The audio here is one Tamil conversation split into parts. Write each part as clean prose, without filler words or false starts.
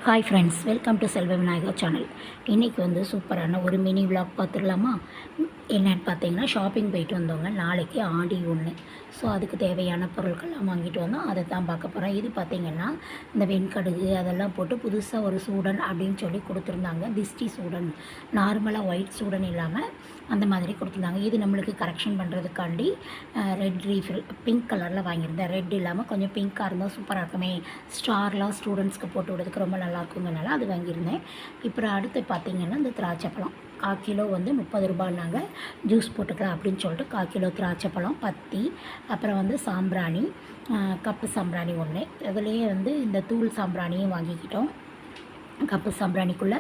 Hi friends, welcome to Selva Vinayagar channel. இன்றைக்கி வந்து சூப்பரான ஒரு மினி விளாக் பார்த்துடலாமா? என்னென்னு பார்த்தீங்கன்னா, ஷாப்பிங் போயிட்டு வந்தவங்க. நாளைக்கு ஆடி 1. ஸோ அதுக்கு தேவையான பொருட்கள்லாம் வாங்கிட்டு வந்தோம். அதை தான் பார்க்க போகிறோம். இது பார்த்திங்கன்னா, இந்த வெண்கடுகு அதெல்லாம் போட்டு புதுசாக ஒரு சூடன் அப்படின்னு சொல்லி கொடுத்துருந்தாங்க. திஷ்டி சூடன், நார்மலாக ஒயிட் சூடன் இல்லாமல் அந்த மாதிரி கொடுத்துருந்தாங்க. இது நம்மளுக்கு கரெக்ஷன் பண்ணுறதுக்காண்டி ரெட் ரீஃபில் பிங்க் கலரில் வாங்கியிருந்தேன். ரெட் இல்லாமல் கொஞ்சம் பிங்க்காக இருந்தால் சூப்பராக இருக்குமே, ஸ்டார்லாம் ஸ்டூடெண்ட்ஸ்க்கு போட்டு விடுறதுக்கு ரொம்ப நல்லாயிருக்குங்கனால அது வாங்கியிருந்தேன். இப்போ அடுத்து பார்த்திங்கன்னா, இந்த திராட்சைப்பழம் 1/4 கிலோ வந்து 30 ரூபாய்னாங்க. ஜூஸ் போட்டுக்கலாம் அப்படின்னு சொல்லிட்டு 1/4 கிலோ திராட்சைப்பழம், பத்தி, அப்புறம் வந்து சாம்பிராணி, கப்பு சாம்பிராணி 1. அதுலேயே வந்து இந்த தூள் சாம்பிராணியும் வாங்கிக்கிட்டோம். கப்பு சாம்பிராணிக்குள்ளே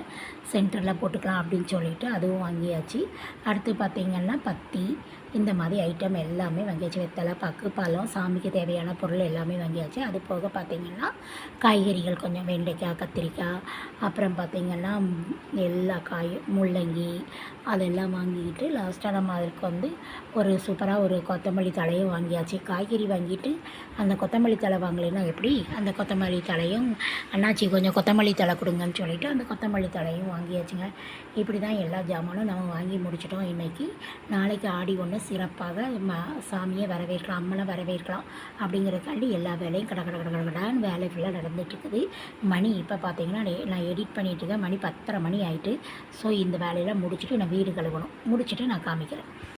சென்டரில் போட்டுக்கலாம் அப்படின்னு சொல்லிட்டு அதுவும் வாங்கியாச்சு. அடுத்து பார்த்திங்கன்னா பத்தி, இந்த மாதிரி ஐட்டம் எல்லாமே வாங்கியாச்சு. வெத்தலை, பாக்கு, பழம், சாமிக்கு தேவையான பொருள் எல்லாமே வாங்கியாச்சு. அது போக பார்த்திங்கன்னா காய்கறிகள் கொஞ்சம் வெண்டைக்காய், கத்திரிக்காய், அப்புறம் பார்த்திங்கன்னா எல்லா காயும், முள்ளங்கி அதெல்லாம் வாங்கிக்கிட்டு லாஸ்ட்டாக நம்ம அதுக்கு வந்து ஒரு சூப்பராக ஒரு கொத்தமல்லி தழையும் வாங்கியாச்சு. காய்கறி வாங்கிட்டு அந்த கொத்தமல்லி தழை வாங்கலைன்னா எப்படி, அந்த கொத்தமல்லி தழையும் அண்ணாச்சி கொஞ்சம் கொத்தமல்லி தழை கொடுங்கன்னு சொல்லிவிட்டு அந்த கொத்தமல்லி தழையும் வாங்கியாச்சுங்க. இப்படி தான் எல்லா ஜாமானும் நம்ம வாங்கி முடிச்சிட்டோம் இன்றைக்கி. நாளைக்கு ஆடி 1 சிறப்பாக சாமியை வரவேற்கலாம், அம்மனை வரவேற்கலாம் அப்படிங்கிறதுக்காண்டி எல்லா வேலையும் கடகடான்னு வேலை ஃபுல்லாக நடந்துகிட்ருக்குது. மணி இப்போ பார்த்திங்கன்னா நான் எடிட் பண்ணிகிட்ருக்கேன். மணி 10:30 மணி ஆகிட்டு. ஸோ இந்த வேலையெல்லாம் முடிச்சுட்டு நான் வீடு கழுவணும். முடிச்சுட்டு நான் காமிக்கிறேன்.